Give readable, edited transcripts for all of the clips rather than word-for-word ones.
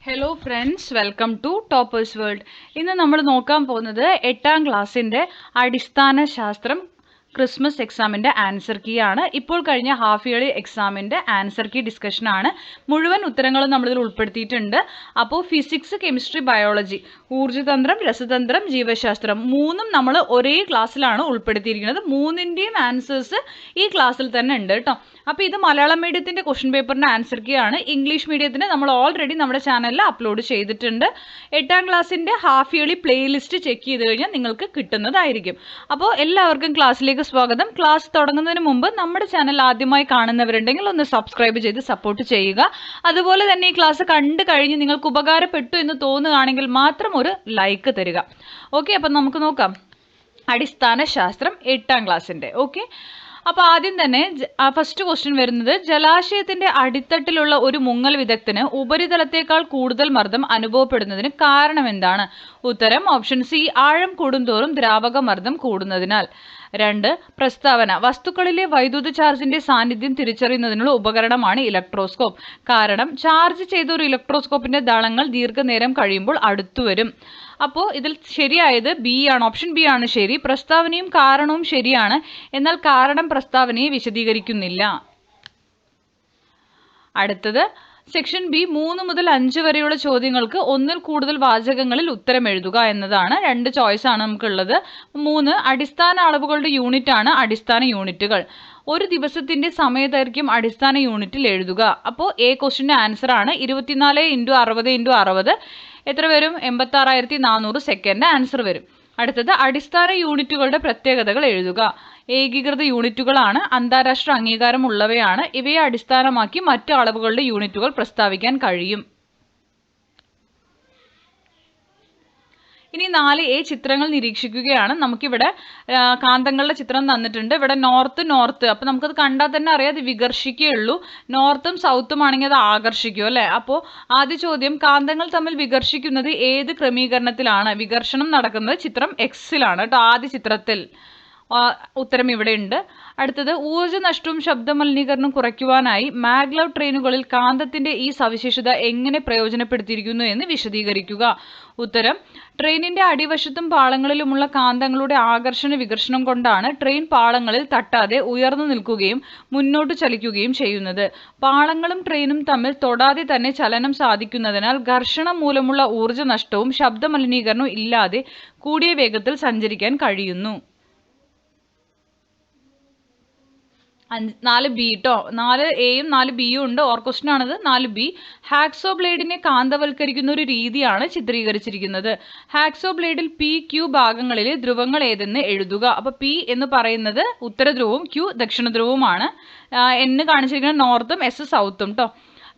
Hello friends, welcome to toppers world. ഇന്ന് നമ്മൾ നോക്കാൻ പോകുന്നത് 8ാം ക്ലാസ്സിൻ്റെ അടിസ്ഥാന ശാസ്ത്രം ക്രിസ്മസ് എക്സാമിൻ്റെ ആൻസർ കീ ആണ്. ഇപ്പോൾ കഴിഞ്ഞ ഹാഫ് ഇയർലി എക്സാമിൻ്റെ ആൻസർ കീ ഡിസ്കഷനാണ്. മുഴുവൻ ഉത്തരങ്ങളും നമ്മളിതിൽ ഉൾപ്പെടുത്തിയിട്ടുണ്ട്. അപ്പോൾ ഫിസിക്സ്, കെമിസ്ട്രി, ബയോളജി, ഊർജ്ജതന്ത്രം, രസതന്ത്രം, ജീവശാസ്ത്രം മൂന്നും നമ്മൾ ഒരേ ക്ലാസ്സിലാണ് ഉൾപ്പെടുത്തിയിരിക്കുന്നത്. മൂന്നിൻ്റെയും ആൻസേഴ്സ് ഈ ക്ലാസ്സിൽ തന്നെ ഉണ്ട് കേട്ടോ. അപ്പോൾ ഇത് മലയാളം മീഡിയത്തിൻ്റെ ക്വസ്റ്റ്യൻ പേപ്പറിൻ്റെ ആൻസർ കീ ആണ്. ഇംഗ്ലീഷ് മീഡിയത്തിന് നമ്മൾ ഓൾറെഡി നമ്മുടെ ചാനലിൽ അപ്ലോഡ് ചെയ്തിട്ടുണ്ട്. 8ാം ക്ലാസ്സിൻ്റെ ഹാഫ് ഇയർലി പ്ലേലിസ്റ്റ് ചെക്ക് ചെയ്ത് കഴിഞ്ഞാൽ നിങ്ങൾക്ക് കിട്ടുന്നതായിരിക്കും. അപ്പോൾ എല്ലാവർക്കും ക്ലാസ്സിലേക്ക് സ്വാഗതം. ക്ലാസ് തുടങ്ങുന്നതിന് മുമ്പ് നമ്മുടെ ചാനൽ ആദ്യമായി കാണുന്നവരുണ്ടെങ്കിൽ ഒന്ന് സബ്സ്ക്രൈബ് ചെയ്ത് സപ്പോർട്ട് ചെയ്യുക. അതുപോലെ തന്നെ ഈ ക്ലാസ് കണ്ടു കഴിഞ്ഞ് നിങ്ങൾക്ക് ഉപകാരപ്പെട്ടു എന്ന് തോന്നുകയാണെങ്കിൽ മാത്രം ഒരു ലൈക്ക് തരിക. ഓക്കെ, അപ്പം നമുക്ക് നോക്കാം അടിസ്ഥാന ശാസ്ത്രം 8ാം ക്ലാസ്സിൻ്റെ. ഓക്കെ, അപ്പോൾ ആദ്യം തന്നെ ഫസ്റ്റ് ക്വസ്റ്റ്യൻ വരുന്നത്, ജലാശയത്തിന്റെ അടിത്തട്ടിലുള്ള ഒരു മുങ്ങൽ വിദഗ്ധന് ഉപരിതലത്തേക്കാൾ കൂടുതൽ മർദ്ദം അനുഭവപ്പെടുന്നതിന് കാരണം എന്താണ്? ഉത്തരം ഓപ്ഷൻ സി, ആഴം കൂടുന്തോറും ദ്രാവക മർദ്ദം കൂടുന്നതിനാൽ. 2. പ്രസ്താവന, വസ്തുക്കളിലെ വൈദ്യുത ചാർജിന്റെ സാന്നിധ്യം തിരിച്ചറിയുന്നതിനുള്ള ഉപകരണമാണ് ഇലക്ട്രോസ്കോപ്പ്. കാരണം ചാർജ് ചെയ്ത ഒരു ഇലക്ട്രോസ്കോപ്പിന്റെ ദളങ്ങൾ ദീർഘനേരം കഴിയുമ്പോൾ അടുത്തുവരും. അപ്പോൾ ഇതിൽ ശരിയായത് ബി ആണ്, ഓപ്ഷൻ ബി ആണ് ശരി. പ്രസ്താവനയും കാരണവും ശരിയാണ്, എന്നാൽ കാരണം പ്രസ്താവനയെ വിശദീകരിക്കുന്നില്ല. അടുത്തത് സെക്ഷൻ ബി, 3 മുതൽ 5 വരെയുള്ള ചോദ്യങ്ങൾക്ക് ഒന്നിൽ കൂടുതൽ വാചകങ്ങളിൽ ഉത്തരം എഴുതുക എന്നതാണ്. 2 ചോയ്സ് ആണ് നമുക്കുള്ളത്. 3, അടിസ്ഥാന അളവുകളുടെ യൂണിറ്റ് ആണ് അടിസ്ഥാന യൂണിറ്റുകൾ. ഒരു ദിവസത്തിന്റെ സമയദൈർഘ്യം അടിസ്ഥാന യൂണിറ്റിൽ എഴുതുക. അപ്പോൾ എ ക്വസ്റ്റിന്റെ ആൻസർ ആണ് 24 × 60 × 60 എത്ര വരും? 86,400 സെക്കൻഡ് ആൻസർ വരും. അടുത്തത് അടിസ്ഥാന യൂണിറ്റുകളുടെ പ്രത്യേകതകൾ എഴുതുക. ഏകീകൃത യൂണിറ്റുകളാണ്, അന്താരാഷ്ട്ര അംഗീകാരം ഉള്ളവയാണ്. ഇവയെ അടിസ്ഥാനമാക്കി മറ്റ് അളവുകളുടെ യൂണിറ്റുകൾ പ്രസ്താവിക്കാൻ കഴിയും. ഇനി 4A ചിത്രങ്ങൾ നിരീക്ഷിക്കുകയാണ്. നമുക്കിവിടെ കാന്തങ്ങളുടെ ചിത്രം തന്നിട്ടുണ്ട്. ഇവിടെ നോർത്ത്, അപ്പോൾ നമുക്കത് കണ്ടാൽ തന്നെ അറിയാം അത് വികർഷിക്കുകയുള്ളൂ. നോർത്തും സൗത്തും ആണെങ്കിൽ അത് ആകർഷിക്കും അല്ലേ. അപ്പോൾ ആദ്യ ചോദ്യം, കാന്തങ്ങൾ തമ്മിൽ വികർഷിക്കുന്നത് ഏത് ക്രമീകരണത്തിലാണ്? വികർഷണം നടക്കുന്നത് ചിത്രം എക്സിലാണ് കേട്ടോ, ആദ്യ ചിത്രത്തിൽ. ഉത്തരം ഇവിടെ ഉണ്ട്. അടുത്തത്, ഊർജ്ജ നഷ്ടവും ശബ്ദ മലിനീകരണം കുറയ്ക്കുവാനായി മാഗ്ലവ് ട്രെയിനുകളിൽ കാന്തത്തിന്റെ ഈ സവിശേഷത എങ്ങനെ പ്രയോജനപ്പെടുത്തിയിരിക്കുന്നു എന്ന് വിശദീകരിക്കുക. ഉത്തരം, ട്രെയിനിന്റെ അടിവശത്തും പാളങ്ങളിലുമുള്ള കാന്തങ്ങളുടെ ആകർഷണ വികർഷണം കൊണ്ടാണ് ട്രെയിൻ പാളങ്ങളിൽ തട്ടാതെ ഉയർന്നു നിൽക്കുകയും മുന്നോട്ട് ചലിക്കുകയും ചെയ്യുന്നത്. പാളങ്ങളും ട്രെയിനും തമ്മിൽ തൊടാതെ തന്നെ ചലനം സാധിക്കുന്നതിനാൽ ഘർഷണം മൂലമുള്ള ഊർജ്ജ നഷ്ടവും ശബ്ദ മലിനീകരണവും ഇല്ലാതെ കൂടിയ വേഗത്തിൽ സഞ്ചരിക്കാൻ കഴിയുന്നു. 4B കേട്ടോ, 4Aയും 4Bയും ഉണ്ട്. ഓർ ക്വസ്റ്റ്യൻ ആണത്. 4B, ഹാക്സോ ബ്ലേഡിനെ കാന്തവൽക്കരിക്കുന്ന ഒരു രീതിയാണ് ചിത്രീകരിച്ചിരിക്കുന്നത്. ഹാക്സോ ബ്ലേഡിൽ PQ ഭാഗങ്ങളിലെ ധ്രുവങ്ങൾ ഏതെന്ന് എഴുതുക. അപ്പോൾ P എന്ന് പറയുന്നത് ഉത്തരധ്രുവവും Q ദക്ഷിണധ്രുവവുമാണ്. N കാണിച്ചിരിക്കുന്നത് നോർത്തും S സൗത്തും കേട്ടോ.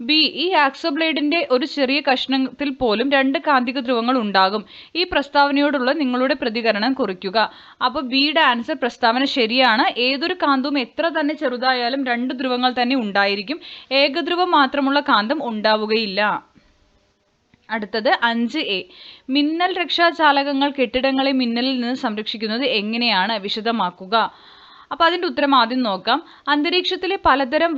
B, ഈ ഹാക്സോ ബ്ലേഡിന്റെ ഒരു ചെറിയ കഷ്ണത്തിൽ പോലും 2 കാന്തിക ധ്രുവങ്ങൾ ഉണ്ടാകും. ഈ പ്രസ്താവനയോടുള്ള നിങ്ങളുടെ പ്രതികരണം കുറിക്കുക. അപ്പോൾ ബിയുടെ ആൻസർ പ്രസ്താവന ശരിയാണ്. ഏതൊരു കാന്തവും എത്ര തന്നെ ചെറുതായാലും 2 ധ്രുവങ്ങൾ തന്നെ ഉണ്ടായിരിക്കും. ഏകധ്രുവം മാത്രമുള്ള കാന്തം ഉണ്ടാവുകയില്ല. അടുത്തത് 5A, മിന്നൽ രക്ഷാചാലകങ്ങൾ കെട്ടിടങ്ങളെ മിന്നലിൽ നിന്ന് സംരക്ഷിക്കുന്നത് എങ്ങനെയാണ്? വിശദമാക്കുക. അപ്പോൾ അതിൻ്റെ ഉത്തരം ആദ്യം നോക്കാം. അന്തരീക്ഷത്തിലെ പലതരം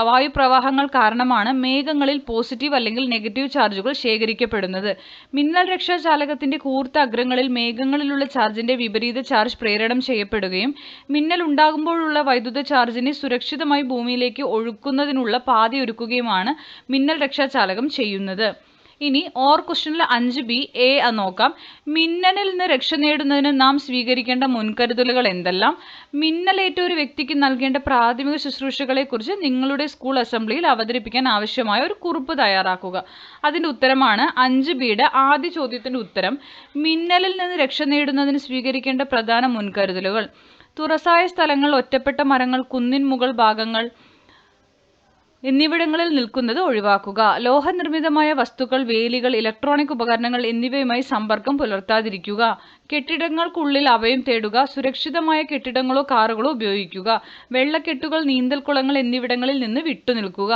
വായുപ്രവാഹങ്ങൾ കാരണമാണ് മേഘങ്ങളിൽ പോസിറ്റീവ് അല്ലെങ്കിൽ നെഗറ്റീവ് ചാർജുകൾ ശേഖരിക്കപ്പെടുന്നത്. മിന്നൽ രക്ഷാചാലകത്തിന്റെ കൂർത്ത അഗ്രങ്ങളിൽ മേഘങ്ങളിലുള്ള ചാർജിന്റെ വിപരീത ചാർജ് പ്രേരണം ചെയ്യപ്പെടുകയും മിന്നൽ ഉണ്ടാകുമ്പോഴുള്ള വൈദ്യുത ചാർജിനെ സുരക്ഷിതമായി ഭൂമിയിലേക്ക് ഒഴുക്കുന്നതിനുള്ള പാതയൊരുക്കുകയുമാണ് മിന്നൽ രക്ഷാചാലകം ചെയ്യുന്നത്. ഇനി ഓർ ക്വസ്റ്റ്യനിൽ 5B A നോക്കാം. മിന്നലിൽ നിന്ന് രക്ഷ നേടുന്നതിന് നാം സ്വീകരിക്കേണ്ട മുൻകരുതലുകൾ എന്തെല്ലാം? മിന്നലേറ്റ ഒരു വ്യക്തിക്ക് നൽകേണ്ട പ്രാഥമിക ശുശ്രൂഷകളെ കുറിച്ച് നിങ്ങളുടെ സ്കൂൾ അസംബ്ലിയിൽ അവതരിപ്പിക്കാൻ ആവശ്യമായ ഒരു കുറിപ്പ് തയ്യാറാക്കുക. അതിൻ്റെ ഉത്തരമാണ് 5Bയുടെ ആദ്യ ചോദ്യത്തിൻ്റെ ഉത്തരം. മിന്നലിൽ നിന്ന് രക്ഷ നേടുന്നതിന് സ്വീകരിക്കേണ്ട പ്രധാന മുൻകരുതലുകൾ: തുറസായ സ്ഥലങ്ങൾ, ഒറ്റപ്പെട്ട മരങ്ങൾ, കുന്നിൻ മുകൾ ഭാഗങ്ങൾ എന്നിവിടങ്ങളിൽ നിൽക്കുന്നത് ഒഴിവാക്കുക. ലോഹനിർമ്മിതമായ വസ്തുക്കൾ, വേലികൾ, ഇലക്ട്രോണിക് ഉപകരണങ്ങൾ എന്നിവയുമായി സമ്പർക്കം പുലർത്താതിരിക്കുക. കെട്ടിടങ്ങൾക്കുള്ളിൽ അഭയം തേടുക. സുരക്ഷിതമായ കെട്ടിടങ്ങളോ കാറുകളോ ഉപയോഗിക്കുക. വെള്ളക്കെട്ടുകൾ, നീന്തൽക്കുളങ്ങൾ എന്നിവിടങ്ങളിൽ നിന്ന് വിട്ടുനിൽക്കുക.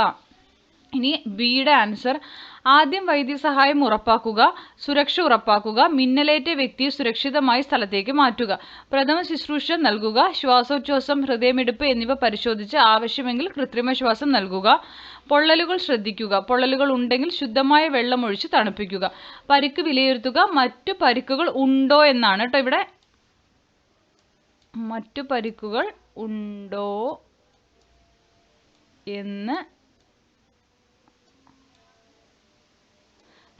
ഇനി ബിയുടെ ആൻസർ, ആദ്യം വൈദ്യസഹായം ഉറപ്പാക്കുക, സുരക്ഷ ഉറപ്പാക്കുക, മിന്നലേറ്റ വ്യക്തിയെ സുരക്ഷിതമായി സ്ഥലത്തേക്ക് മാറ്റുക, പ്രഥമ ശുശ്രൂഷ നൽകുക, ശ്വാസോച്ഛ്വാസം, ഹൃദയമിടിപ്പ് എന്നിവ പരിശോധിച്ച് ആവശ്യമെങ്കിൽ കൃത്രിമ ശ്വാസം നൽകുക, പൊള്ളലുകൾ ശ്രദ്ധിക്കുക, പൊള്ളലുകൾ ഉണ്ടെങ്കിൽ ശുദ്ധമായ വെള്ളം ഒഴിച്ച് തണുപ്പിക്കുക, പരിക്ക് വിലയിരുത്തുക, മറ്റു പരിക്കുകൾ ഉണ്ടോ എന്നാണ് കേട്ടോ ഇവിടെ. മറ്റു പരിക്കുകൾ ഉണ്ടോ എന്ന്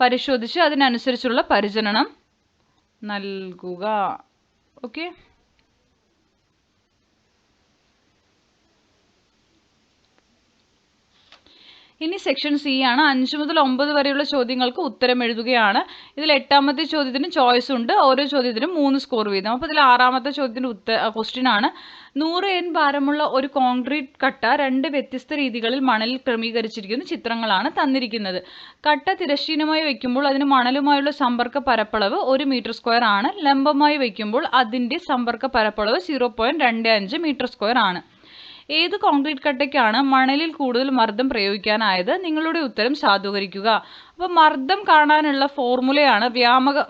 പരിശോധിച്ച് അതിനനുസരിച്ചുള്ള പരിചരണം നൽകുക. ഓക്കെ. ഇനി സെക്ഷൻ സി ആണ്. 5 മുതൽ 9 വരെയുള്ള ചോദ്യങ്ങൾക്ക് ഉത്തരം എഴുതുകയാണ്. ഇതിൽ 8ാമത്തെ ചോദ്യത്തിന് ചോയ്സ് ഉണ്ട്. ഓരോ ചോദ്യത്തിനും 3 സ്കോർ വീതം. അപ്പോൾ ഇതിൽ 6ാമത്തെ ചോദ്യത്തിന് ക്വസ്റ്റ്യൻ ആണ്. 100 N ഭാരമുള്ള ഒരു കോൺക്രീറ്റ് കട്ട 2 വ്യത്യസ്ത രീതികളിൽ മണലിൽ ക്രമീകരിച്ചിരിക്കുന്ന ചിത്രങ്ങളാണ് തന്നിരിക്കുന്നത്. കട്ട തിരശ്ചീനമായി വയ്ക്കുമ്പോൾ അതിന് മണലുമായുള്ള സമ്പർക്ക പരപ്പളവ് 1 മീറ്റർ സ്ക്വയർ ആണ്. ലംബമായി വയ്ക്കുമ്പോൾ അതിൻ്റെ സമ്പർക്ക പരപ്പളവ് 0.25 മീറ്റർ സ്ക്വയർ ആണ്. ഏത് കോൺക്രീറ്റ് കട്ടയ്ക്കാണ് മണലിൽ കൂടുതൽ മർദ്ദം പ്രയോഗിക്കാനായത്? നിങ്ങളുടെ ഉത്തരം സാധൂകരിക്കുക. അപ്പോൾ മർദ്ദം കാണാനുള്ള ഫോർമുലയാണ്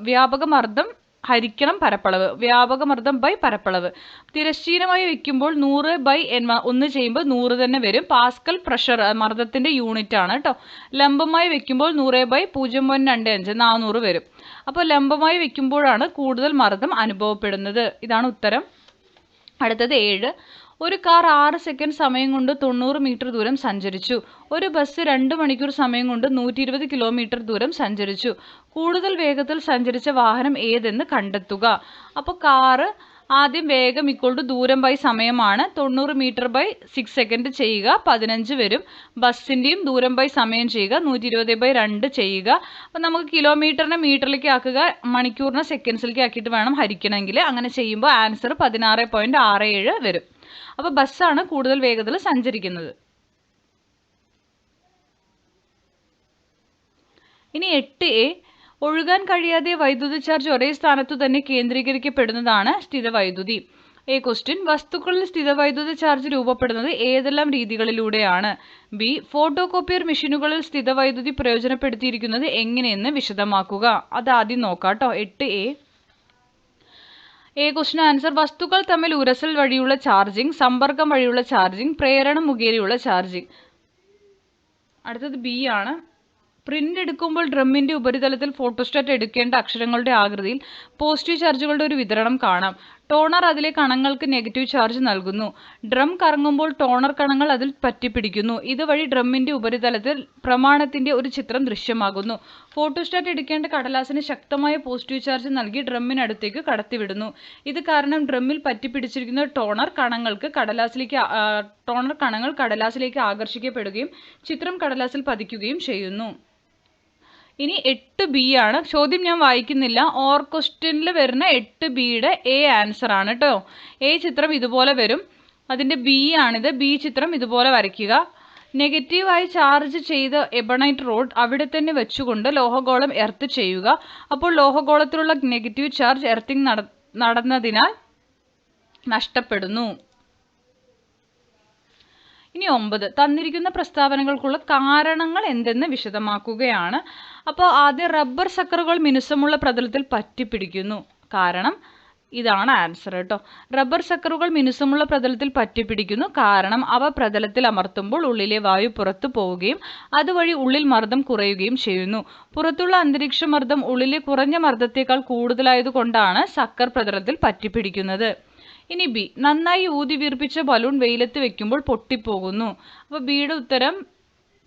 വ്യാപക മർദ്ദം ഹരിക്കണം പരപ്പളവ്, വ്യാപക മർദ്ദം ബൈ പരപ്പളവ്. തിരശ്ചീനമായി വയ്ക്കുമ്പോൾ 100/1 ചെയ്യുമ്പോൾ 100 തന്നെ വരും. പാസ്കൽ പ്രഷർ മർദ്ദത്തിൻ്റെ യൂണിറ്റ് ആണ് കേട്ടോ. ലംബമായി വയ്ക്കുമ്പോൾ 100/0.25 400 വരും. അപ്പോൾ ലംബമായി വയ്ക്കുമ്പോഴാണ് കൂടുതൽ മർദ്ദം അനുഭവപ്പെടുന്നത്. ഇതാണ് ഉത്തരം. അടുത്തത് 7. ഒരു കാർ 6 സെക്കൻഡ് സമയം കൊണ്ട് 90 മീറ്റർ ദൂരം സഞ്ചരിച്ചു. ഒരു ബസ് 2 മണിക്കൂർ സമയം കൊണ്ട് 120 കിലോമീറ്റർ ദൂരം സഞ്ചരിച്ചു. കൂടുതൽ വേഗത്തിൽ സഞ്ചരിച്ച വാഹനം ഏതെന്ന് കണ്ടെത്തുക. അപ്പോൾ കാറ് ആദ്യം വേഗം ദൂരം ബൈ സമയമാണ്. 90 മീറ്റർ ബൈ 6 സെക്കൻഡ് ചെയ്യുക, 15 വരും. ബസ്സിൻ്റെയും ദൂരം ബൈ സമയം ചെയ്യുക, 120/2 ചെയ്യുക. അപ്പം നമുക്ക് കിലോമീറ്ററിനെ മീറ്ററിലേക്ക് ആക്കുക, മണിക്കൂറിനെ സെക്കൻഡ്സിലേക്ക് ആക്കിയിട്ട് വേണം ഹരിക്കണമെങ്കിൽ. അങ്ങനെ ചെയ്യുമ്പോൾ ആൻസർ 16.67 വരും. അപ്പോൾ ബസ്സാണ് കൂടുതൽ വേഗത്തിൽ സഞ്ചരിക്കുന്നത്. ഇനി 8A, ഒഴുകാൻ കഴിയാതെ വൈദ്യുത ചാർജ് ഒരേ സ്ഥാനത്തു തന്നെ കേന്ദ്രീകരിക്കപ്പെടുന്നതാണ് സ്ഥിതവൈദ്യുതി. ക്വസ്റ്റ്യൻ, വസ്തുക്കളിൽ സ്ഥിതവൈദ്യുത ചാർജ് രൂപപ്പെടുന്നത് ഏതെല്ലാം രീതികളിലൂടെയാണ്? ബി, ഫോട്ടോ കോപ്പിയർ മെഷീനുകളിൽ സ്ഥിതവൈദ്യുതി പ്രയോജനപ്പെടുത്തിയിരിക്കുന്നത് എങ്ങനെയെന്ന് വിശദമാക്കുക. അതാദ്യം നോക്കാം കേട്ടോ. 8A ക്വസ്റ്റ്യൻ ആൻസർ, വസ്തുക്കൾ തമ്മിൽ ഉരസൽ വഴിയുള്ള ചാർജിങ്, സമ്പർക്കം വഴിയുള്ള ചാർജിങ്, പ്രേരണം മുഖേനയുള്ള ചാർജിങ്. അടുത്തത് ബി ആണ്. പ്രിന്റ് എടുക്കുമ്പോൾ ഡ്രമ്മിന്റെ ഉപരിതലത്തിൽ ഫോട്ടോസ്റ്റാറ്റ് എടുക്കേണ്ട അക്ഷരങ്ങളുടെ ആകൃതിയിൽ പോസിറ്റീവ് ചാർജുകളുടെ ഒരു വിതരണം കാണാം. ടോണർ അതിലെ കണങ്ങൾക്ക് നെഗറ്റീവ് ചാർജ് നൽകുന്നു. ഡ്രം കറങ്ങുമ്പോൾ ടോണർ കണങ്ങൾ അതിൽ പറ്റിപ്പിടിക്കുന്നു. ഇതുവഴി ഡ്രമ്മിന്റെ ഉപരിതലത്തിൽ പ്രമാണത്തിന്റെ ഒരു ചിത്രം ദൃശ്യമാകുന്നു. ഫോട്ടോസ്റ്റാറ്റ് എടുക്കേണ്ട കടലാസിന് ശക്തമായ പോസിറ്റീവ് ചാർജ് നൽകി ഡ്രമ്മിനടുത്തേക്ക് കടത്തിവിടുന്നു. ഇത് കാരണം ഡ്രമ്മിൽ പറ്റിപ്പിടിച്ചിരിക്കുന്ന ടോണർ കണങ്ങൾ കടലാസിലേക്ക് ആകർഷിക്കപ്പെടുകയും ചിത്രം കടലാസിൽ പതിക്കുകയും ചെയ്യുന്നു. ഇനി 8B ആണ്. ചോദ്യം ഞാൻ വായിക്കുന്നില്ല. ഓർ ക്വസ്റ്റ്യനിൽ വരുന്ന 8Bയുടെ A ആൻസർ ആണ് കേട്ടോ. A ചിത്രം ഇതുപോലെ വരും. അതിൻ്റെ B ആണിത്. B ചിത്രം ഇതുപോലെ വരയ്ക്കുക. നെഗറ്റീവായി ചാർജ് ചെയ്ത എബണൈറ്റ് റോഡ് അവിടെ തന്നെ വെച്ചുകൊണ്ട് ലോഹഗോളം എർത്ത് ചെയ്യുക. അപ്പോൾ ലോഹഗോളത്തിലുള്ള നെഗറ്റീവ് ചാർജ് എർത്തിങ് നടന്നതിനാൽ നഷ്ടപ്പെടുന്നു. ഇനി 9, തന്നിരിക്കുന്ന പ്രസ്താവനകൾക്കുള്ള കാരണങ്ങൾ എന്തെന്ന് വിശദമാക്കുകയാണ്. അപ്പോൾ ആദ്യം റബ്ബർ സക്കറുകൾ മിനുസമുള്ള പ്രതലത്തിൽ പറ്റിപ്പിടിക്കുന്നു. കാരണം ഇതാണ് ആൻസർ കേട്ടോ. റബ്ബർ സക്കറുകൾ മിനുസമുള്ള പ്രതലത്തിൽ പറ്റിപ്പിടിക്കുന്നു കാരണം അവ പ്രതലത്തിൽ അമർത്തുമ്പോൾ ഉള്ളിലെ വായു പുറത്തു പോവുകയും അതുവഴി ഉള്ളിൽ മർദ്ദം കുറയുകയും ചെയ്യുന്നു. പുറത്തുള്ള അന്തരീക്ഷ മർദ്ദം ഉള്ളിലെ കുറഞ്ഞ മർദ്ദത്തേക്കാൾ കൂടുതലായതുകൊണ്ടാണ് സക്കർ പ്രതലത്തിൽ പറ്റിപ്പിടിക്കുന്നത്. ഇനി ബി, നന്നായി ഊതി വീർപ്പിച്ച ബലൂൺ വെയിലത്ത് വെക്കുമ്പോൾ പൊട്ടിപ്പോകുന്നു. അപ്പോൾ ബിയുടെ ഉത്തരം,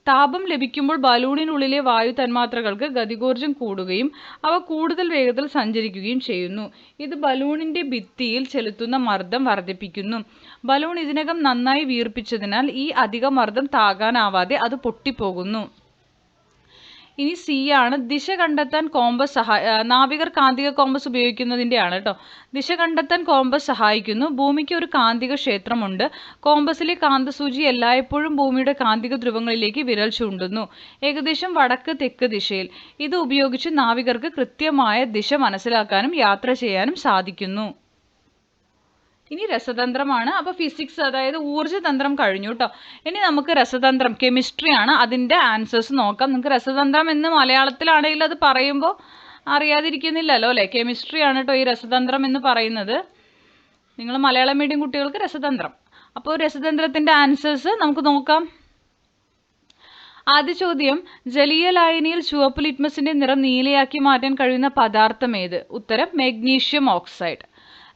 താപം ലഭിക്കുമ്പോൾ ബലൂണിനുള്ളിലെ വായു തന്മാത്രകൾക്ക് ഗതികോർജം കൂടുകയും അവ കൂടുതൽ വേഗത്തിൽ സഞ്ചരിക്കുകയും ചെയ്യുന്നു. ഇത് ബലൂണിൻ്റെ ഭിത്തിയിൽ ചെലുത്തുന്ന മർദ്ദം വർദ്ധിപ്പിക്കുന്നു. ബലൂൺ ഇതിനകം നന്നായി വീർപ്പിച്ചതിനാൽ ഈ അധിക മർദ്ദം താങ്ങാനാവാതെ അത് പൊട്ടിപ്പോകുന്നു. ഇനി സി ആണ്. ദിശ കണ്ടെത്താൻ കോമ്പസ് നാവികർ കാന്തിക കോമ്പസ് ഉപയോഗിക്കുന്നതിൻ്റെയാണ് കേട്ടോ. ദിശ കണ്ടെത്താൻ കോമ്പസ് സഹായിക്കുന്നു. ഭൂമിക്ക് ഒരു കാന്തിക ക്ഷേത്രമുണ്ട്. കോമ്പസിലെ കാന്തസൂചി എല്ലായ്പ്പോഴും ഭൂമിയുടെ കാന്തിക ധ്രുവങ്ങളിലേക്ക് വിരൽ ചൂണ്ടുന്നു, ഏകദേശം വടക്ക് തെക്ക് ദിശയിൽ. ഇത് ഉപയോഗിച്ച് നാവികർക്ക് കൃത്യമായ ദിശ മനസ്സിലാക്കാനും യാത്ര ചെയ്യാനും സാധിക്കുന്നു. ഇനി രസതന്ത്രമാണ്. അപ്പോൾ ഫിസിക്സ് അതായത് ഊർജ്ജതന്ത്രം കഴിഞ്ഞു കേട്ടോ. ഇനി നമുക്ക് രസതന്ത്രം കെമിസ്ട്രി ആണ്, അതിൻ്റെ ആൻസേഴ്സ് നോക്കാം. നിങ്ങൾക്ക് രസതന്ത്രം എന്ന് മലയാളത്തിലാണെങ്കിൽ അത് പറയുമ്പോൾ അറിയാതിരിക്കുന്നില്ലല്ലോ അല്ലേ. കെമിസ്ട്രി ആണ് കേട്ടോ ഈ രസതന്ത്രം എന്ന് പറയുന്നത്. നിങ്ങൾ മലയാളം മീഡിയം കുട്ടികൾക്ക് രസതന്ത്രം. അപ്പോൾ രസതന്ത്രത്തിൻ്റെ ആൻസേഴ്സ് നമുക്ക് നോക്കാം. ആദ്യ ചോദ്യം, ജലീയ ലായനിയിൽ ചുവപ്പ് ലിറ്റ്മസിന്റെ നിറം നീലയാക്കി മാറ്റാൻ കഴിയുന്ന പദാർത്ഥം ഏത്? ഉത്തരം മെഗ്നീഷ്യം ഓക്സൈഡ്.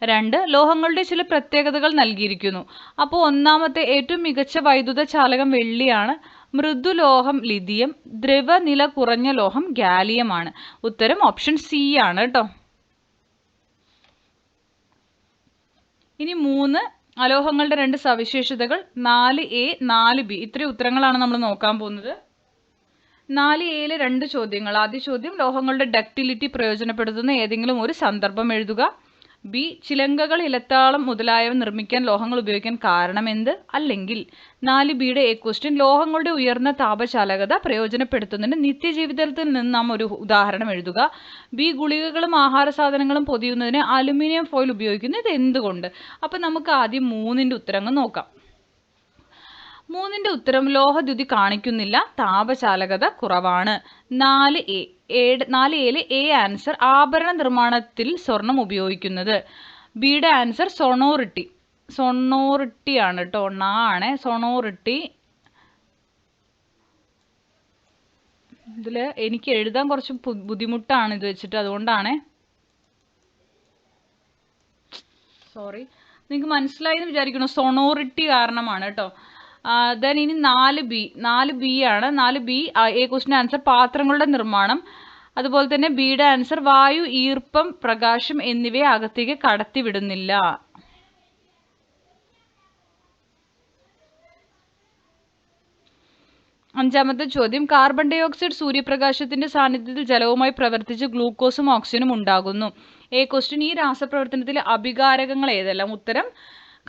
2, ലോഹങ്ങളുടെ ചില പ്രത്യേകതകൾ നൽകിയിരിക്കുന്നു. അപ്പോൾ ഒന്നാമത്തെ ഏറ്റവും മികച്ച വൈദ്യുത ചാലകം വെള്ളിയാണ്. മൃദുലോഹം ലിഥിയം, ദ്രവനില കുറഞ്ഞ ലോഹം ഗാലിയമാണ്. ഉത്തരം ഓപ്ഷൻ സി ആണ് കേട്ടോ. ഇനി 3, അലോഹങ്ങളുടെ 2 സവിശേഷതകൾ. 4A 4B. ഇത്രയും ഉത്തരങ്ങളാണ് നമ്മൾ നോക്കാൻ പോകുന്നത്. 4Aയിലെ 2 ചോദ്യങ്ങൾ. ആദ്യ ചോദ്യം, ലോഹങ്ങളുടെ ഡക്റ്റിലിറ്റി പ്രയോജനപ്പെടുത്തുന്ന ഏതെങ്കിലും ഒരു സന്ദർഭം എഴുതുക. ബി, ചിലങ്കകൾ, ഇലത്താളം മുതലായവ നിർമ്മിക്കാൻ ലോഹങ്ങൾ ഉപയോഗിക്കാൻ കാരണമെന്ത്? അല്ലെങ്കിൽ 4Bയുടെ എ ക്വസ്റ്റ്യൻ, ലോഹങ്ങളുടെ ഉയർന്ന താപചാലകത പ്രയോജനപ്പെടുത്തുന്നതിന് നിത്യജീവിതത്തിൽ നിന്ന് നാം ഒരു ഉദാഹരണം എഴുതുക. ബി, ഗുളികകളും ആഹാര സാധനങ്ങളും പൊതിയുന്നതിന് അലുമിനിയം ഫോയിൽ ഉപയോഗിക്കുന്നത് എന്തുകൊണ്ട്? അപ്പം നമുക്ക് ആദ്യം 3ന്റെ ഉത്തരങ്ങൾ നോക്കാം. 3ന്റെ ഉത്തരം ലോഹദ്യുതി കാണിക്കുന്നില്ല, താപചാലകത കുറവാണ്. 4Aയിലെ എ ആൻസർ, ആഭരണ നിർമ്മാണത്തിൽ സ്വർണം ഉപയോഗിക്കുന്നത്. ബിയുടെ ആൻസർ സൊണോറിറ്റി ആണ് കേട്ടോ. സൊണോറിറ്റി. ഇതിൽ എനിക്ക് എഴുതാൻ കുറച്ച് ബുദ്ധിമുട്ടാണ് ഇത് വെച്ചിട്ട്, അതുകൊണ്ടാണ്. സോറി. നിങ്ങൾക്ക് മനസ്സിലായി എന്ന് വിചാരിക്കുന്നു. സൊണോറിറ്റി കാരണമാണ് കേട്ടോ. ദെൻ ഇനി 4B ആണ്. 4B എ ക്വസ്റ്റിൻ്റെ ആൻസർ പാത്രങ്ങളുടെ നിർമ്മാണം. അതുപോലെ തന്നെ ബിയുടെ ആൻസർ വായു, ഈർപ്പം, പ്രകാശം എന്നിവയെ അകത്തേക്ക് കടത്തിവിടുന്നില്ല. അഞ്ചാമത്തെ ചോദ്യം, കാർബൺ ഡൈ ഓക്സൈഡ് സൂര്യപ്രകാശത്തിന്റെ സാന്നിധ്യത്തിൽ ജലവുമായി പ്രവർത്തിച്ച് ഗ്ലൂക്കോസും ഓക്സിജനും ഉണ്ടാകുന്നു. എ ക്വസ്റ്റ്യൻ, ഈ രാസപ്രവർത്തനത്തിലെ അഭികാരകങ്ങൾ ഏതെല്ലാം? ഉത്തരം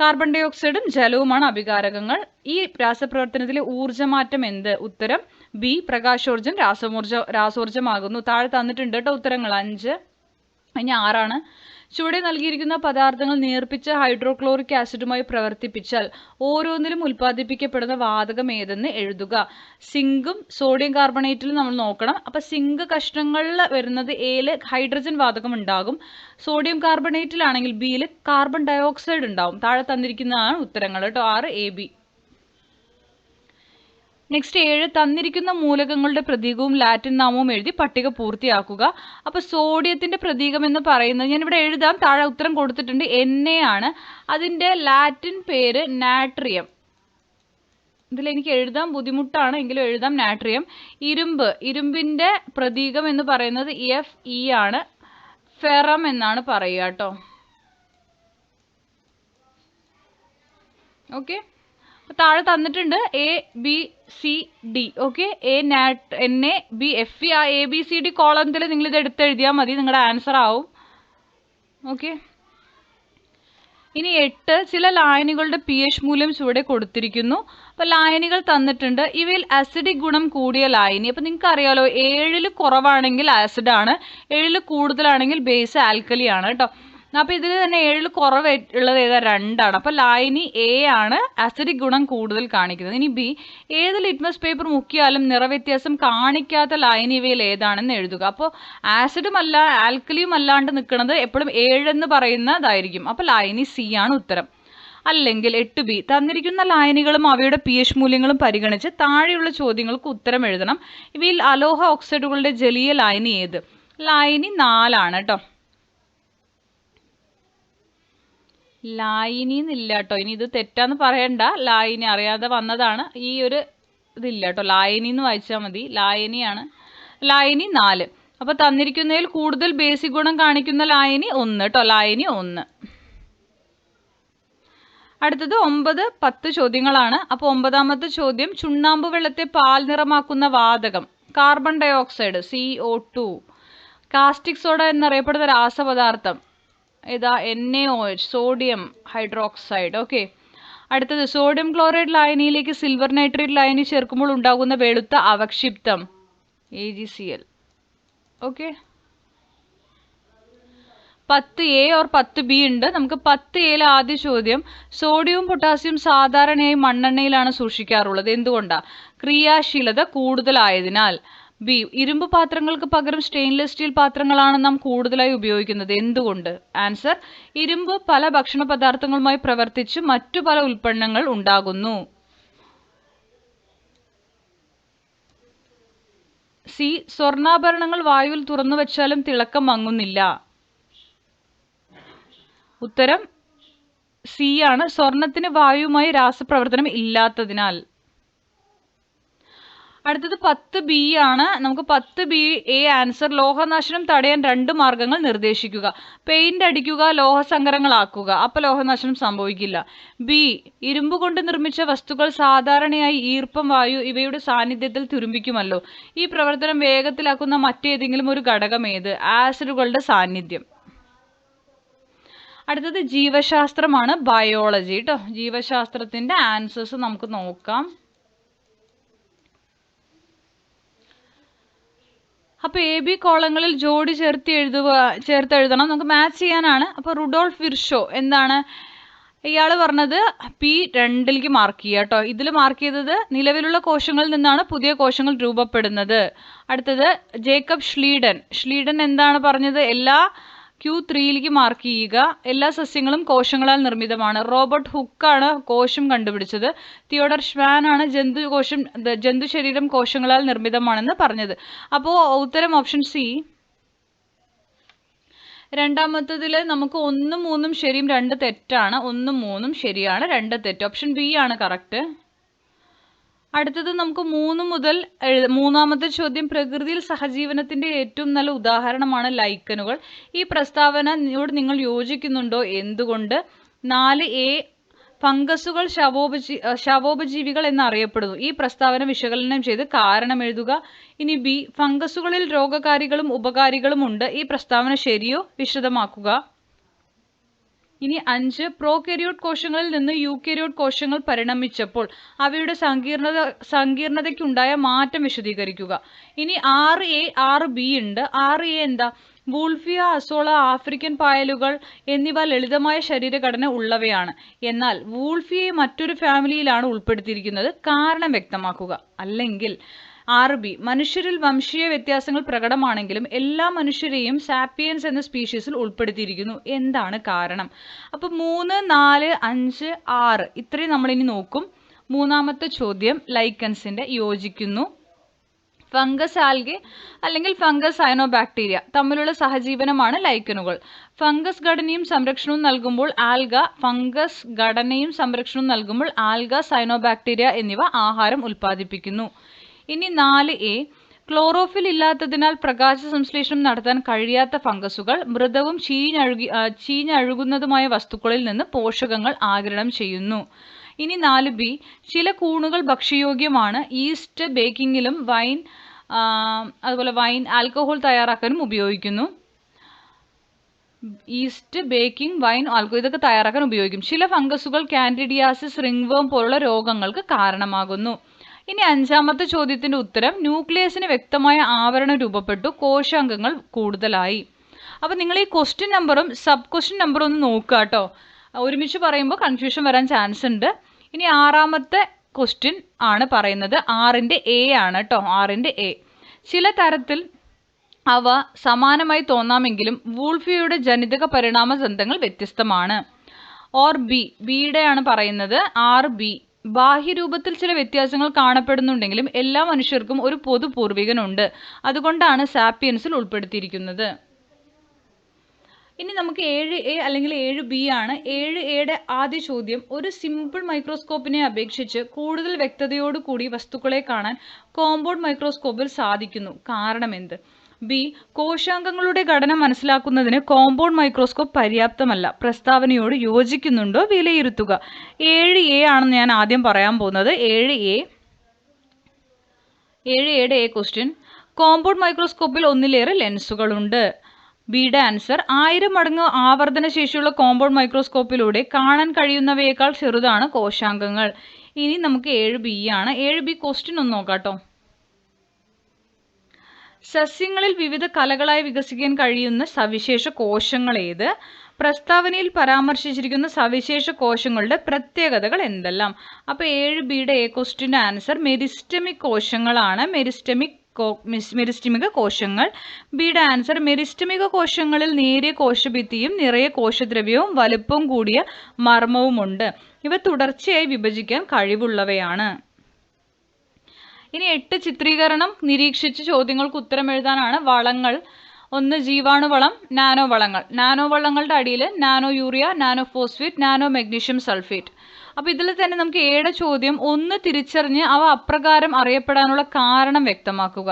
കാർബൺ ഡൈ ഓക്സൈഡും ജലവുമാണ് അഭികാരകങ്ങൾ. ഈ രാസപ്രവർത്തനത്തിലെ ഊർജ്ജമാറ്റം എന്ത്? ഉത്തരം ബി, പ്രകാശോർജ്ജം രാസോർജ്ജമാകുന്നു. താഴെ തന്നിട്ടുണ്ട് കേട്ടോ ഉത്തരങ്ങൾ 5. ഇനി 6ആണ്. ചുവടെ നൽകിയിരിക്കുന്ന പദാർത്ഥങ്ങൾ നേർപ്പിച്ച ഹൈഡ്രോക്ലോറിക് ആസിഡുമായി പ്രവർത്തിപ്പിച്ചാൽ ഓരോന്നിലും ഉൽപ്പാദിപ്പിക്കപ്പെടുന്ന വാതകം ഏതെന്ന് എഴുതുക. സിങ്കും സോഡിയം കാർബണേറ്റിലും നമ്മൾ നോക്കണം. അപ്പം സിങ്ക് കഷ്ണങ്ങളിൽ വരുന്നത് എയിൽ ഹൈഡ്രജൻ വാതകം ഉണ്ടാകും. സോഡിയം കാർബണേറ്റിലാണെങ്കിൽ ബിയിൽ കാർബൺ ഡൈ ഓക്സൈഡ് ഉണ്ടാവും. താഴെ തന്നിരിക്കുന്നതാണ് ഉത്തരങ്ങൾ കേട്ടോ. 6 AB. നെക്സ്റ്റ് 7, തന്നിരിക്കുന്ന മൂലകങ്ങളുടെ പ്രതീകവും ലാറ്റിൻ നാമവും എഴുതി പട്ടിക പൂർത്തിയാക്കുക. അപ്പോൾ സോഡിയത്തിന്റെ പ്രതീകം എന്ന് പറയുന്നത് ഞാനിവിടെ എഴുതാം, താഴെ ഉത്തരം കൊടുത്തിട്ടുണ്ട്. Na ആണ്. അതിൻ്റെ ലാറ്റിൻ പേര് നാട്രിയം. ഇതിലെനിക്ക് എഴുതാൻ ബുദ്ധിമുട്ടാണ്, എങ്കിലും എഴുതാം നാട്രിയം. ഇരുമ്പിൻ്റെ പ്രതീകം എന്ന് പറയുന്നത് Fe ആണ്. ഫെറം എന്നാണ് പറയുക കേട്ടോ. ഓക്കെ, താഴെ തന്നിട്ടുണ്ട് ABCD. Okay, NaBFe. ആ ABCD കോളത്തിൽ നിങ്ങൾ ഇത് എടുത്തെഴുതിയാൽ മതി, നിങ്ങളുടെ ആൻസർ ആവും. ഓക്കെ, ഇനി 8, ചില ലായനികളുടെ pH മൂല്യം ചുവടെ കൊടുത്തിരിക്കുന്നു. അപ്പോൾ ലായനികൾ തന്നിട്ടുണ്ട്. ഇവയിൽ ആസിഡിക് ഗുണം കൂടിയ ലായനി. അപ്പോൾ നിങ്ങൾക്ക് അറിയാലോ, 7ൽ കുറവാണെങ്കിൽ ആസിഡാണ്, 7ൽ കൂടുതലാണെങ്കിൽ ബേസ് ആൽക്കലി ആണ് കേട്ടോ. അപ്പോൾ ഇതിൽ തന്നെ 7ൽ കുറവ് ഉള്ളത് ഏതാ? 2 ആണ്. അപ്പോൾ ലായനി A ആണ് ആസിഡിക് ഗുണം കൂടുതൽ കാണിക്കുന്നത്. ഇനി ബി, ഏത് ലിറ്റ്മസ് പേപ്പർ മുക്കിയാലും നിറവ്യത്യാസം കാണിക്കാത്ത ലായനി ഇവയിൽ ഏതാണെന്ന് എഴുതുക. അപ്പോൾ ആസിഡും അല്ല ആൽക്കലിയും അല്ലാണ്ട് നിൽക്കുന്നത് എപ്പോഴും 7 എന്ന് പറയുന്നതായിരിക്കും. അപ്പോൾ ലായനി C ആണ് ഉത്തരം. അല്ലെങ്കിൽ 8B, തന്നിരിക്കുന്ന ലായനികളും അവയുടെ pH മൂല്യങ്ങളും പരിഗണിച്ച് താഴെയുള്ള ചോദ്യങ്ങൾക്ക് ഉത്തരം എഴുതണം. ഇവയിൽ അലോഹ ഓക്സൈഡുകളുടെ ജലീയ ലായനി ഏത്? ലായനി 4 ആണ് കേട്ടോ. ലായനി എന്നില്ല കേട്ടോ. ഇനി ഇത് തെറ്റാന്ന് പറയണ്ട, ലായനി അറിയാതെ വന്നതാണ്. ഈ ഒരു ഇതില്ല കേട്ടോ, ലായനി എന്ന് വായിച്ചാൽ മതി. ലായനിയാണ്. ലായനി 4. അപ്പോൾ തന്നിരിക്കുന്നതിൽ കൂടുതൽ ബേസിക് ഗുണം കാണിക്കുന്ന ലായനി 1 കേട്ടോ. ലായനി 1. അടുത്തത് 9, 10 ചോദ്യങ്ങളാണ്. അപ്പോൾ 9ാമത്തെ ചോദ്യം, ചുണ്ണാമ്പ് വെള്ളത്തെ പാൽ നിറമാക്കുന്ന വാതകം carbon dioxide CO2. Caustic soda എന്നറിയപ്പെടുന്ന രാസപദാർത്ഥം ഏതാ? NaOH, sodium hydroxide. ഓക്കെ, അടുത്തത് സോഡിയം ക്ലോറൈഡ് ലായനിയിലേക്ക് സിൽവർ നൈട്രേറ്റ് ലായനി ചേർക്കുമ്പോൾ ഉണ്ടാകുന്ന വെളുത്ത അവക്ഷിപ്തം AgCl. ഓക്കെ, 10A और 10B ഉണ്ട്. നമുക്ക് 10A ആദ്യ ചോദ്യം, സോഡിയവും പൊട്ടാസ്യവും സാധാരണയായി മണ്ണെണ്ണയിലാണ് സൂക്ഷിക്കാറുള്ളത്. എന്തുകൊണ്ടാ? ക്രിയാശീലത കൂടുതലായതിനാൽ. ബി, ഇരുമ്പ് പാത്രങ്ങൾക്ക് പകരം സ്റ്റെയിൻലെസ് സ്റ്റീൽ പാത്രങ്ങളാണ് നാം കൂടുതലായി ഉപയോഗിക്കുന്നത്. എന്തുകൊണ്ട്? ആൻസർ, ഇരുമ്പ് പല ഭക്ഷണ പദാർത്ഥങ്ങളുമായി പ്രവർത്തിച്ച് മറ്റു പല ഉൽപ്പന്നങ്ങൾ ഉണ്ടാകുന്നു. സി, സ്വർണ്ണാഭരണങ്ങൾ വായുവിൽ തുറന്നു വെച്ചാലും തിളക്കം മങ്ങുന്നില്ല. ഉത്തരം സി ആണ്, സ്വർണത്തിന് വായുവുമായി രാസപ്രവർത്തനം ഇല്ലാത്തതിനാൽ. അടുത്തത് 10B ആണ്. നമുക്ക് 10BA ആൻസർ, ലോഹനാശനം തടയാൻ 2 മാർഗങ്ങൾ നിർദ്ദേശിക്കുക. പെയിന്റ് അടിക്കുക, ലോഹസങ്കരങ്ങളാക്കുക. അപ്പോൾ ലോഹനാശനം സംഭവിക്കില്ല. ബി, ഇരുമ്പ് കൊണ്ട് നിർമ്മിച്ച വസ്തുക്കൾ സാധാരണയായി ഈർപ്പം, വായു ഇവയുടെ സാന്നിധ്യത്തിൽ തുരുമ്പിക്കുമല്ലോ. ഈ പ്രവർത്തനം വേഗത്തിലാക്കുന്ന മറ്റേതെങ്കിലും ഒരു ഘടകം ഏത്? ആസിഡുകളുടെ സാന്നിധ്യം. അടുത്തത് ജീവശാസ്ത്രമാണ്, ബയോളജി കേട്ടോ. ജീവശാസ്ത്രത്തിന്റെ ആൻസേഴ്സ് നമുക്ക് നോക്കാം. അപ്പോൾ AB കോളങ്ങളിൽ ജോഡി ചേർത്ത് എഴുതണം. നമുക്ക് മാച്ച് ചെയ്യാനാണ്. അപ്പോൾ റുഡോൾഫ് വിർഷോ എന്താണ് ഇയാൾ പറഞ്ഞത്? P2 മാർക്ക് ചെയ്യുക കേട്ടോ. ഇതിൽ മാർക്ക് ചെയ്തത് നിലവിലുള്ള കോശങ്ങളിൽ നിന്നാണ് പുതിയ കോശങ്ങൾ രൂപപ്പെടുന്നത്. അടുത്തത് ജേക്കബ് ഷ്ലീഡൻ എന്താണ് പറഞ്ഞത്? എല്ലാ Q3 മാർക്ക് ചെയ്യുക. എല്ലാ സസ്യങ്ങളും കോശങ്ങളാൽ നിർമ്മിതമാണ്. റോബർട്ട് ഹുക്കാണ് കോശം കണ്ടുപിടിച്ചത്. തിയോഡർ ഷ്വാൻ ആണ് ജന്തു ശരീരം കോശങ്ങളാൽ നിർമ്മിതമാണെന്ന് പറഞ്ഞത്. അപ്പോൾ ഉത്തരം ഓപ്ഷൻ സി. രണ്ടാമത്തതിൽ നമുക്ക് 1, 3 ശരിയും 2 തെറ്റാണ്. 1, 3 ശരിയാണ്, 2 തെറ്റ്. ഓപ്ഷൻ ബി ആണ് കറക്റ്റ്. അടുത്തത് നമുക്ക് 3 മുതൽ മൂന്നാമത്തെ ചോദ്യം, പ്രകൃതിയിൽ സഹജീവനത്തിന്റെ ഏറ്റവും നല്ല ഉദാഹരണമാണ് ലൈക്കനുകൾ. ഈ പ്രസ്താവനയോട് നിങ്ങൾ യോജിക്കുന്നുണ്ടോ? എന്തുകൊണ്ട്? 4A, ഫംഗസുകൾ ശവോപജീവികൾ എന്നറിയപ്പെടുന്നു. ഈ പ്രസ്താവന വിശകലനം ചെയ്ത് കാരണം എഴുതുക. ഇനി ബി, ഫംഗസുകളിൽ രോഗകാരികളും ഉപകാരികളും ഉണ്ട്. ഈ പ്രസ്താവന ശരിയോ? വിശദമാക്കുക. ഇനി 5, പ്രോകാരിയോട്ട് കോശങ്ങളിൽ നിന്ന് യൂകാരിയോട്ട് കോശങ്ങൾ പരിണമിച്ചപ്പോൾ അവയുടെ സങ്കീർണതയ്ക്കുണ്ടായ മാറ്റം വിശദീകരിക്കുക. ഇനി 6A, 6B ഉണ്ട്. 6A എന്താ? വൂൾഫിയ, അസോള, ആഫ്രിക്കൻ പായലുകൾ എന്നിവ ലളിതമായ ശരീരഘടന ഉള്ളവയാണ്. എന്നാൽ വൂൾഫിയെ മറ്റൊരു ഫാമിലിയിലാണ് ഉൾപ്പെടുത്തിയിരിക്കുന്നത്. കാരണം വ്യക്തമാക്കുക. അല്ലെങ്കിൽ 6B, മനുഷ്യരിൽ വംശീയ വ്യത്യാസങ്ങൾ പ്രകടമാണെങ്കിലും എല്ലാ മനുഷ്യരെയും സാപ്പിയൻസ് എന്ന സ്പീഷീസിൽ ഉൾപ്പെടുത്തിയിരിക്കുന്നു. എന്താണ് കാരണം? അപ്പോൾ 3, 4, 5, 6 ഇത്രയും നമ്മളിനി നോക്കും. മൂന്നാമത്തെ ചോദ്യം, ലൈക്കൻസിന്റെ യോജിക്കുന്നു. ഫംഗസ് ആൽഗെ അല്ലെങ്കിൽ ഫംഗസ് സയനോബാക്ടീരിയ തമ്മിലുള്ള സഹജീവനമാണ് ലൈക്കനുകൾ. ഫംഗസ് ഘടനയും സംരക്ഷണവും നൽകുമ്പോൾ ആൽഗ സയനോബാക്ടീരിയ എന്നിവ ആഹാരം ഉൽപ്പാദിപ്പിക്കുന്നു. ഇനി 4A, ക്ലോറോഫിൽ ഇല്ലാത്തതിനാൽ പ്രകാശ സംശ്ലേഷണം നടത്താൻ കഴിയാത്ത ഫംഗസുകൾ മൃദവും ചീഞ്ഞഴുകുന്നതുമായ വസ്തുക്കളിൽ നിന്ന് പോഷകങ്ങൾ ആഗിരണം ചെയ്യുന്നു. ഇനി 4B, ചില കൂണുകൾ ഭക്ഷ്യയോഗ്യമാണ്. ഈസ്റ്റ് ബേക്കിങ്ങിലും അതുപോലെ വൈൻ, ആൽക്കഹോൾ തയ്യാറാക്കാനും ഉപയോഗിക്കുന്നു. ഈസ്റ്റ്, ബേക്കിംഗ്, വൈൻ, ആൽക്കഹോൾ ഇതൊക്കെ തയ്യാറാക്കാൻ ഉപയോഗിക്കും. ചില ഫംഗസുകൾ കാൻഡിഡിയാസിസ്, റിംഗ്വേം പോലുള്ള രോഗങ്ങൾക്ക് കാരണമാകുന്നു. ഇനി 5ാമത്തെ ചോദ്യത്തിന്റെ ഉത്തരം, ന്യൂക്ലിയസിന് വ്യക്തമായ ആവരണം രൂപപ്പെട്ടു, കോശാംഗങ്ങൾ കൂടുതലായി. അപ്പോൾ നിങ്ങൾ ഈ ക്വസ്റ്റ്യൻ നമ്പറും സബ് ക്വസ്റ്റ്യൻ നമ്പറും ഒന്ന് നോക്കുക കേട്ടോ. ഒരുമിച്ച് പറയുമ്പോൾ കൺഫ്യൂഷൻ വരാൻ ചാൻസ് ഉണ്ട്. ഇനി 6ാമത്തെ ക്വസ്റ്റ്യൻ ആണ് പറയുന്നത്. 6ന്റെ A ആണ് കേട്ടോ. 6ന്റെ A. ചില തരത്തിൽ അവ സമാനമായി തോന്നാമെങ്കിലും വൂൾഫിയയുടെ ജനിതക പരിണാമ ബന്ധങ്ങൾ വ്യത്യസ്തമാണ്. ബിയുടെ ആണ് പറയുന്നത്. 6B, ബാഹ്യരൂപത്തിൽ ചില വ്യത്യാസങ്ങൾ കാണപ്പെടുന്നുണ്ടെങ്കിലും എല്ലാ മനുഷ്യർക്കും ഒരു പൊതു പൂർവികനുണ്ട്. അതുകൊണ്ടാണ് സാപ്പിയൻസിൽ ഉൾപ്പെടുത്തിയിരിക്കുന്നത്. ഇനി നമുക്ക് 7A അല്ലെങ്കിൽ 7B ആണ്. 7Aയുടെ ആദ്യ ചോദ്യം, ഒരു സിമ്പിൾ മൈക്രോസ്കോപ്പിനെ അപേക്ഷിച്ച് കൂടുതൽ വ്യക്തതയോടുകൂടി വസ്തുക്കളെ കാണാൻ കോമ്പൗണ്ട് മൈക്രോസ്കോപ്പിൽ സാധിക്കുന്നു. കാരണം എന്ത്? ബി, കോശാംഗങ്ങളുടെ ഘടന മനസ്സിലാക്കുന്നതിന് കോമ്പൗണ്ട് മൈക്രോസ്കോപ്പ് പര്യാപ്തമല്ല. പ്രസ്താവനയോട് യോജിക്കുന്നുണ്ടോ? വിലയിരുത്തുക. 7A ആണെന്ന് ഞാൻ ആദ്യം പറയാൻ പോകുന്നത്. 7Aയുടെ A ക്വസ്റ്റ്യൻ, കോമ്പൗണ്ട് മൈക്രോസ്കോപ്പിൽ ഒന്നിലേറെ ലെൻസുകളുണ്ട്. ബിയുടെ ആൻസർ, 1000 മടങ്ങ് ആവർത്തന ശേഷിയുള്ള കോമ്പൗണ്ട് മൈക്രോസ്കോപ്പിലൂടെ കാണാൻ കഴിയുന്നവയേക്കാൾ ചെറുതാണ് കോശാംഗങ്ങൾ. ഇനി നമുക്ക് 7B ആണ്. 7B ക്വസ്റ്റ്യൻ ഒന്ന് നോക്കാം കേട്ടോ. സസ്യങ്ങളിൽ വിവിധ കലകളായി വികസിക്കാൻ കഴിയുന്ന സവിശേഷ കോശങ്ങൾ ഏത്? പ്രസ്താവനയിൽ പരാമർശിച്ചിരിക്കുന്ന സവിശേഷ കോശങ്ങളുടെ പ്രത്യേകതകൾ എന്തെല്ലാം? അപ്പോൾ 7Bയുടെ എ ക്വസ്റ്റ്യൻ്റെ ആൻസർ മെരിസ്റ്റമിക് കോശങ്ങളാണ്. മെരിസ്റ്റമിക കോശങ്ങൾ. ബിയുടെ ആൻസർ മെരിസ്റ്റമിക കോശങ്ങളിൽ നേരിയ കോശഭിത്തിയും നിറയെ കോശദ്രവ്യവും വലുപ്പം കൂടിയ മർമ്മവുമുണ്ട്. ഇവ തുടർച്ചയായി വിഭജിക്കാൻ കഴിവുള്ളവയാണ്. ഇനി 8 ചിത്രീകരണം നിരീക്ഷിച്ച് ചോദ്യങ്ങൾക്ക് ഉത്തരം എഴുതാനാണ്. വളങ്ങൾ. 1 ജീവാണുവളം, നാനോ വളങ്ങൾ. നാനോ വളങ്ങളുടെ അടിയിൽ nano urea, nano phosphate, nano magnesium sulphate. അപ്പോൾ ഇതിൽ തന്നെ നമുക്ക് ഏഴ് ചോദ്യം. 1 തിരിച്ചറിഞ്ഞ് അവ അപ്രകാരം അറിയപ്പെടാനുള്ള കാരണം വ്യക്തമാക്കുക.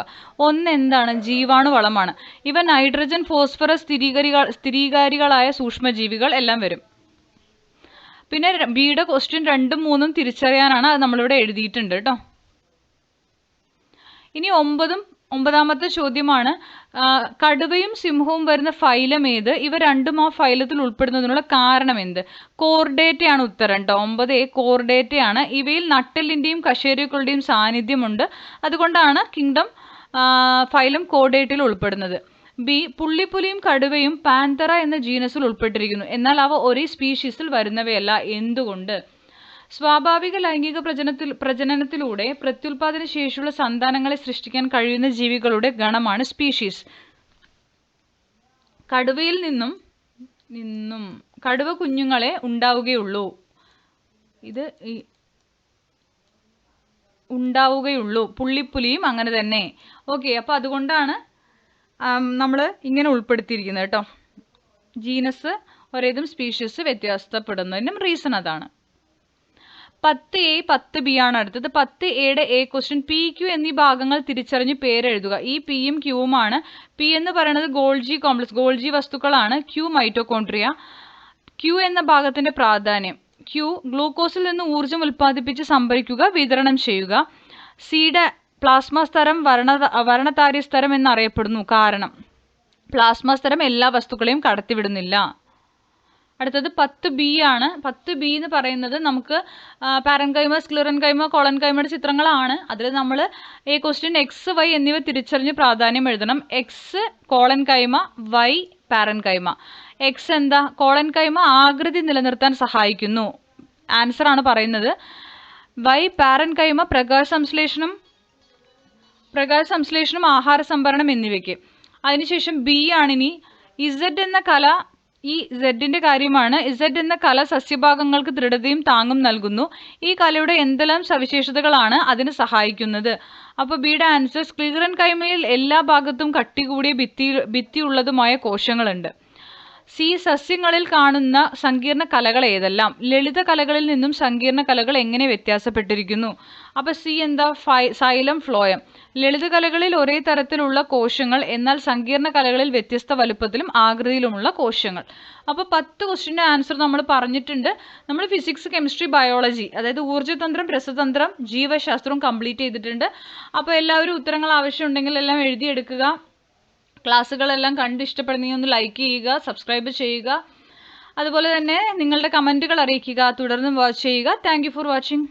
1 എന്താണ്? ജീവാണുവളമാണ്. ഇവ നൈട്രജൻ, ഫോസ്ഫറസ് സ്ഥിരീകാരികളായ സൂക്ഷ്മജീവികൾ എല്ലാം വരും. പിന്നെ ബിയുടെ ക്വസ്റ്റ്യൻ 2ഉം 3ഉം തിരിച്ചറിയാനാണ്. അത് നമ്മളിവിടെ എഴുതിയിട്ടുണ്ട് കേട്ടോ. ഇനി 9ാമത്തെ ചോദ്യമാണ്. കടുവയും സിംഹവും വരുന്ന ഫൈലം ഏത്? ഇവ രണ്ടും ആ ഫൈലത്തിൽ ഉൾപ്പെടുന്നതിനുള്ള കാരണം എന്ത്? കോർഡേറ്റയാണ് ഉത്തരം കേട്ടോ. 9A കോർഡേറ്റയാണ്. ഇവയിൽ നട്ടെല്ലിൻ്റെയും കശേരുക്കളുടെയും സാന്നിധ്യമുണ്ട്. അതുകൊണ്ടാണ് കിങ്ഡം ഫൈലം കോർഡേറ്റയിൽ ഉൾപ്പെടുന്നത്. ബി പുള്ളിപ്പുലിയും കടുവയും പാന്തറ എന്ന ജീനസിൽ ഉൾപ്പെട്ടിരിക്കുന്നു. എന്നാൽ അവ ഒരേ സ്പീഷീസിൽ വരുന്നവയല്ല. എന്തുകൊണ്ട്? സ്വാഭാവിക ലൈംഗിക പ്രജനനത്തിലൂടെ പ്രത്യുൽപാദന ശേഷിയുള്ള സന്താനങ്ങളെ സൃഷ്ടിക്കാൻ കഴിയുന്ന ജീവികളുടെ ഗണമാണ് സ്പീഷീസ്. കടുവയിൽ നിന്നും കടുവ കുഞ്ഞുങ്ങളെ ഉണ്ടാവുകയുള്ളൂ. പുള്ളിപ്പുലിയും അങ്ങനെ തന്നെ. ഓക്കെ, അപ്പോൾ അതുകൊണ്ടാണ് നമ്മൾ ഇങ്ങനെ ഉൾപ്പെടുത്തിയിരിക്കുന്നത് കേട്ടോ. ജീനസ് ഒരേതും സ്പീഷീസ് വ്യത്യാസപ്പെടുന്നതിനും റീസൺ അതാണ്. 10A 10B ആണ് അടുത്തത്. 10Aയുടെ എ ക്വസ്റ്റ്യൻ PQ എന്നീ ഭാഗങ്ങൾ തിരിച്ചറിഞ്ഞ് പേരെഴുതുക. ഈ Pയും Qയുമാണ്. P എന്ന് പറയുന്നത് ഗോൾജി കോംപ്ലക്സ്, ഗോൾജി വസ്തുക്കളാണ്. Q mitochondria. Q എന്ന ഭാഗത്തിന്റെ പ്രാധാന്യം. Q ഗ്ലൂക്കോസിൽ നിന്ന് ഊർജ്ജം ഉൽപ്പാദിപ്പിച്ച് സംഭരിക്കുക, വിതരണം ചെയ്യുക. Cയുടെ പ്ലാസ്മ സ്തരം വർണ്ണതാര്യ സ്തരം എന്നറിയപ്പെടുന്നു. കാരണം പ്ലാസ്മ സ്തരം എല്ലാ വസ്തുക്കളെയും കടത്തിവിടുന്നില്ല. അടുത്തത് 10B ആണ്. 10B എന്ന് പറയുന്നത് നമുക്ക് പാരൻകൈമ, സ്ക്ലിറൻകൈമ, കോളൻകൈമയുടെ ചിത്രങ്ങളാണ്. അതിൽ നമ്മൾ എ ക്വസ്റ്റ്യൻ എക്സ്, വൈ എന്നിവ തിരിച്ചറിഞ്ഞ് പ്രാധാന്യം എഴുതണം. X collenchyma, Y parenchyma. X എന്താ? കോളൻകൈമ ആകൃതി നിലനിർത്താൻ സഹായിക്കുന്നു. ആൻസർ ആണ് പറയുന്നത്. വൈ പാരൻകൈമ പ്രകാശ സംശ്ലേഷണം, ആഹാര സംഭരണം എന്നിവയ്ക്ക്. അതിനുശേഷം ബി ആണിനി. ഇസഡ് എന്ന കല, ഈ സെഡിന്റെ കാര്യമാണ്. ഇസഡ് എന്ന കല സസ്യഭാഗങ്ങൾക്ക് ദൃഢതയും താങ്ങും നൽകുന്നു. ഈ കലയുടെ എന്തെല്ലാം സവിശേഷതകളാണ് അതിന് സഹായിക്കുന്നത്? അപ്പോൾ ബിയുടെ ആൻസർ സ്ക്ലിറൻ കൈമയിൽ എല്ലാ ഭാഗത്തും കട്ടികൂടിയ ഭിത്തിയുള്ളതുമായ കോശങ്ങളുണ്ട്. സി സസ്യങ്ങളിൽ കാണുന്ന സങ്കീർണ കലകൾ ഏതെല്ലാം? ലളിത കലകളിൽ നിന്നും സങ്കീർണ കലകൾ എങ്ങനെ വ്യത്യാസപ്പെട്ടിരിക്കുന്നു? അപ്പോൾ സി എന്താ? Xylem, phloem. ലളിത കലകളിൽ ഒരേ തരത്തിലുള്ള കോശങ്ങൾ, എന്നാൽ സങ്കീർണ കലകളിൽ വ്യത്യസ്ത വലുപ്പത്തിലും ആകൃതിയിലുമുള്ള കോശങ്ങൾ. അപ്പോൾ 10 ക്വസ്റ്റ്യൻ്റെ ആൻസർ നമ്മൾ പറഞ്ഞിട്ടുണ്ട്. നമ്മൾ ഫിസിക്സ്, കെമിസ്ട്രി, ബയോളജി, അതായത് ഊർജ്ജതന്ത്രം, രസതന്ത്രം, ജീവശാസ്ത്രവും കംപ്ലീറ്റ് ചെയ്തിട്ടുണ്ട്. അപ്പോൾ എല്ലാവരും ഉത്തരങ്ങൾ ആവശ്യമുണ്ടെങ്കിൽ എല്ലാം എഴുതിയെടുക്കുക. ക്ലാസ്സുകളെല്ലാം കണ്ട് ഇഷ്ടപ്പെടുന്നെങ്കിൽ ഒന്ന് ലൈക്ക് ചെയ്യുക, സബ്സ്ക്രൈബ് ചെയ്യുക. അതുപോലെ തന്നെ നിങ്ങളുടെ കമൻറ്റുകൾ അറിയിക്കുക. തുടർന്ന് വാച്ച് ചെയ്യുക. Thank you for watching.